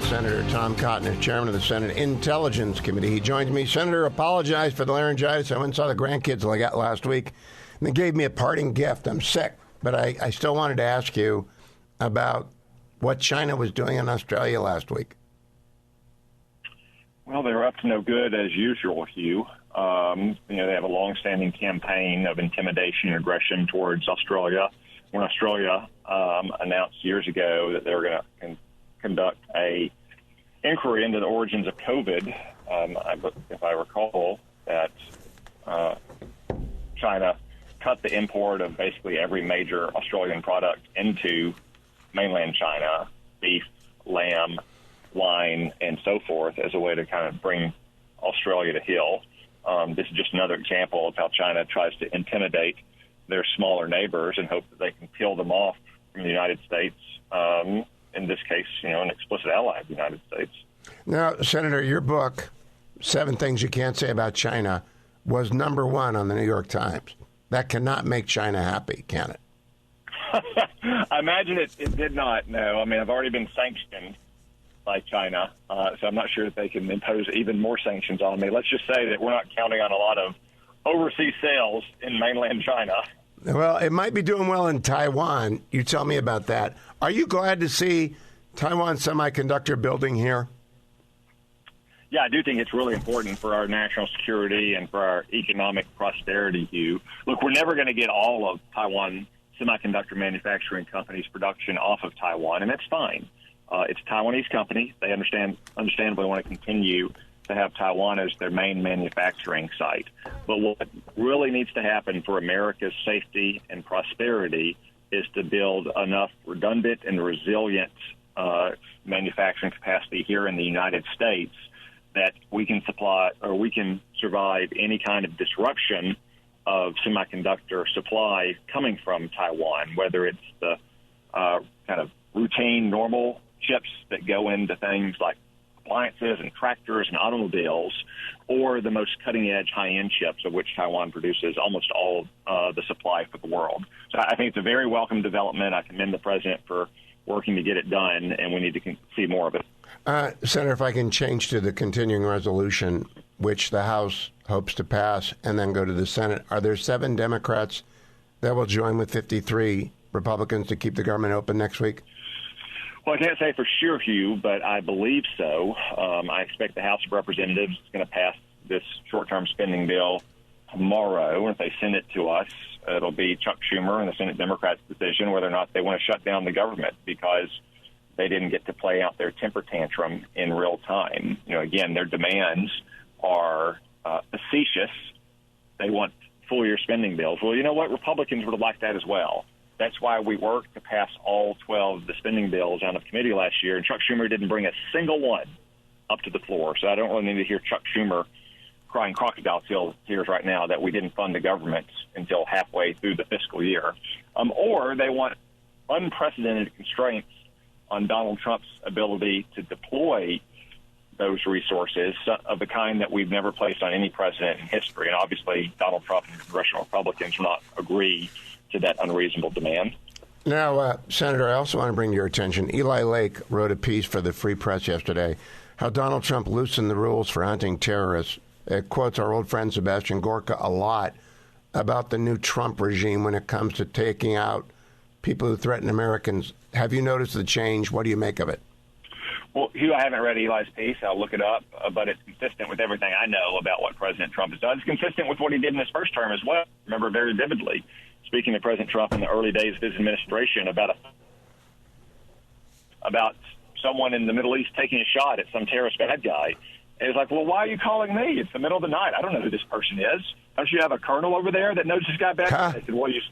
Senator Tom Cotton is chairman of the Senate Intelligence Committee. He joins me. Senator apologized for the laryngitis. I went and saw the grandkids I got last week, and they gave me a parting gift. I'm sick, but I still wanted to ask you about what China was doing in Australia last week. Well, they were up to no good as usual, Hugh. They have a long-standing campaign of intimidation and aggression towards Australia. When Australia announced years ago that they were going to conduct a inquiry into the origins of COVID, if I recall, that China cut the import of basically every major Australian product into mainland China, beef, lamb, wine, and so forth, as a way to kind of bring Australia to heel. This is just another example of how China tries to intimidate their smaller neighbors and hope that they can peel them off from the United States. In this case, an explicit ally of the United States. Now, Senator, your book, 7 Things You Can't Say About China, was number 1 on the New York Times. That cannot make China happy, can it? I imagine it did not, no. I mean, I've already been sanctioned by China, so I'm not sure that they can impose even more sanctions on me. Let's just say that we're not counting on a lot of overseas sales in mainland China. Well, it might be doing well in Taiwan. You tell me about that. Are you glad to see Taiwan Semiconductor building here? Yeah, I do think it's really important for our national security and for our economic prosperity, Hugh. Look, we're never going to get all of Taiwan Semiconductor Manufacturing Company's production off of Taiwan, and that's fine. It's a Taiwanese company. They understandably want to continue to have Taiwan as their main manufacturing site. But what really needs to happen for America's safety and prosperity is to build enough redundant and resilient manufacturing capacity here in the United States that we can supply, or we can survive any kind of disruption of semiconductor supply coming from Taiwan, whether it's the kind of routine, normal chips that go into things like appliances and tractors and automobiles, or the most cutting-edge high-end chips, of which Taiwan produces almost all the supply for the world. So I think it's a very welcome development. I commend the president for working to get it done, and we need to see more of it. Senator, if I can change to the continuing resolution, which the House hopes to pass and then go to the Senate, are there 7 Democrats that will join with 53 Republicans to keep the government open next week? Well, I can't say for sure, Hugh, but I believe so. I expect the House of Representatives is going to pass this short-term spending bill tomorrow. And if they send it to us, it'll be Chuck Schumer and the Senate Democrats' decision whether or not they want to shut down the government because they didn't get to play out their temper tantrum in real time. Again, their demands are facetious. They want full-year spending bills. Well, you know what? Republicans would have liked that as well. That's why we worked to pass all 12 of the spending bills out of committee last year, and Chuck Schumer didn't bring a single one up to the floor. So I don't really need to hear Chuck Schumer crying crocodile tears right now that we didn't fund the government until halfway through the fiscal year. Or they want unprecedented constraints on Donald Trump's ability to deploy those resources of the kind that we've never placed on any president in history. And obviously, Donald Trump and congressional Republicans will not agree to that unreasonable demand. Now, Senator, I also want to bring to your attention, Eli Lake wrote a piece for the Free Press yesterday, how Donald Trump loosened the rules for hunting terrorists. It quotes our old friend Sebastian Gorka a lot about the new Trump regime when it comes to taking out people who threaten Americans. Have you noticed the change? What do you make of it? Well, Hugh, I haven't read Eli's piece. I'll look it up, but it's consistent with everything I know about what President Trump has done. It's consistent with what he did in his first term as well. I remember very vividly speaking to President Trump in the early days of his administration about someone in the Middle East taking a shot at some terrorist bad guy. And he's like, well, why are you calling me? It's the middle of the night. I don't know who this person is. Don't you have a colonel over there that knows this guy better? I said, well, you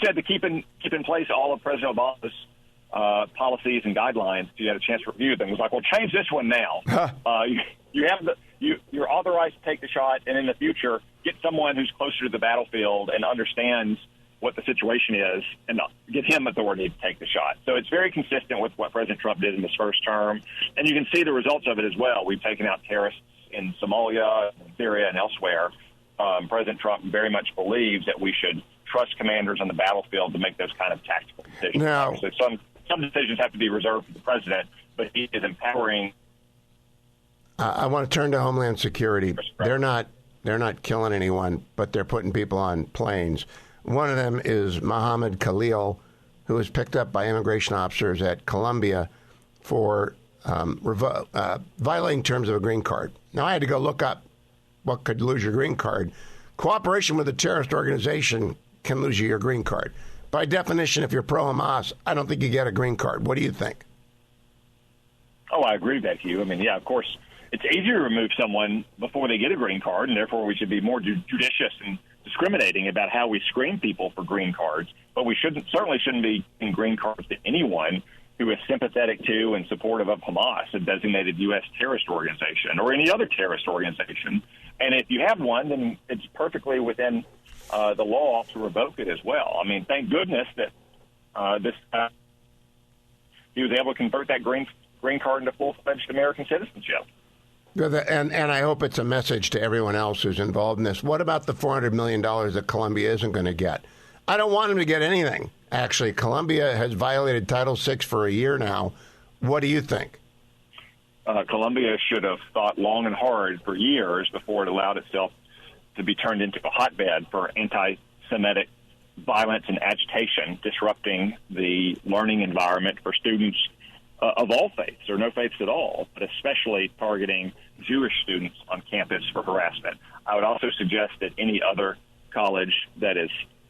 said to keep in place all of President Obama's policies and guidelines. You had a chance to review them. It was like, well, change this one now. You're authorized to take the shot, and in the future, get someone who's closer to the battlefield and understands what the situation is, and give him authority to take the shot. So it's very consistent with what President Trump did in his first term, and you can see the results of it as well. We've taken out terrorists in Somalia, Syria, and elsewhere. President Trump very much believes that we should trust commanders on the battlefield to make those kind of tactical decisions. Now, Obviously, some decisions have to be reserved for the president, but he is empowering. I want to turn to Homeland Security. They're not killing anyone, but they're putting people on planes. One of them is Mohammed Khalil, who was picked up by immigration officers at Colombia for violating terms of a green card. Now, I had to go look up what could lose your green card. Cooperation with a terrorist organization can lose you your green card. By definition, if you're pro-Hamas, I don't think you get a green card. What do you think? Oh, I agree with that, Hugh. I mean, yeah, of course, it's easier to remove someone before they get a green card, and therefore we should be more judicious and discriminating about how we screen people for green cards. But we certainly shouldn't be giving green cards to anyone who is sympathetic to and supportive of Hamas, a designated U.S. terrorist organization, or any other terrorist organization. And if you have one, then it's perfectly within the law to revoke it as well. I mean, thank goodness that he was able to convert that green card into full-fledged American citizenship. And I hope it's a message to everyone else who's involved in this. What about the $400 million that Colombia isn't going to get? I don't want him to get anything. Actually, Colombia has violated Title VI for a year now. What do you think? Colombia should have thought long and hard for years before it allowed itself to be turned into a hotbed for anti-Semitic violence and agitation, disrupting the learning environment for students of all faiths, or no faiths at all, but especially targeting Jewish students on campus for harassment. I would also suggest that any other college that has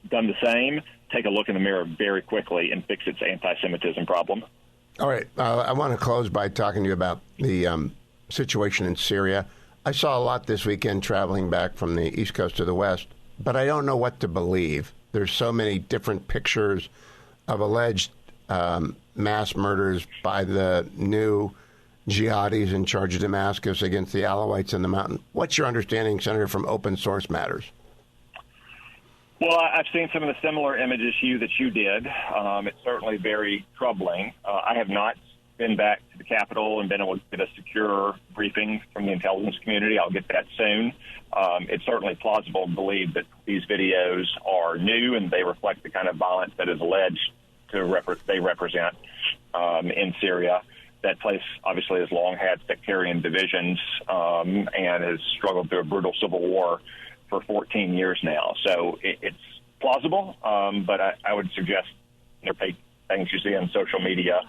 done the same take a look in the mirror very quickly and fix its anti-Semitism problem. All right. I want to close by talking to you about the situation in Syria. I saw a lot this weekend traveling back from the East Coast to the West, but I don't know what to believe. There's so many different pictures of alleged mass murders by the new jihadis in charge of Damascus against the Alawites in the mountain. What's your understanding, Senator, from Open Source Matters? Well, I've seen some of the similar images, Hugh, that you did. It's certainly very troubling. I have not been back to the Capitol and been able to get a secure briefing from the intelligence community. I'll get that soon. It's certainly plausible to believe that these videos are new and they reflect the kind of violence that is alleged they represent in Syria. That place obviously has long had sectarian divisions and has struggled through a brutal civil war for 14 years now. So it's plausible, but I would suggest things you see on social media,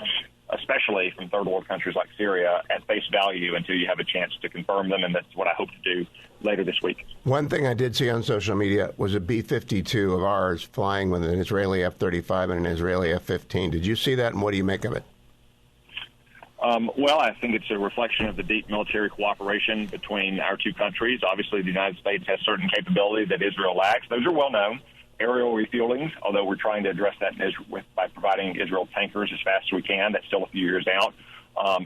especially from third world countries like Syria, at face value until you have a chance to confirm them, and that's what I hope to do later this week. One thing I did see on social media was a B-52 of ours flying with an Israeli F-35 and an Israeli F-15. Did you see that, and what do you make of it? Well, I think it's a reflection of the deep military cooperation between our two countries. Obviously, the United States has certain capabilities that Israel lacks. Those are well known. Aerial refuelings, although we're trying to address that by providing Israel tankers as fast as we can. That's still a few years out.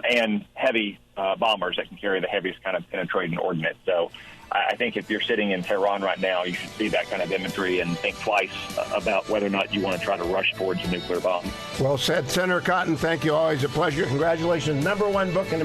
And heavy bombers that can carry the heaviest kind of penetrating ordnance. So I think if you're sitting in Tehran right now, you should see that kind of imagery and think twice about whether or not you want to try to rush towards a nuclear bomb. Well said, Senator Cotton. Thank you. Always a pleasure. Congratulations. #1 book in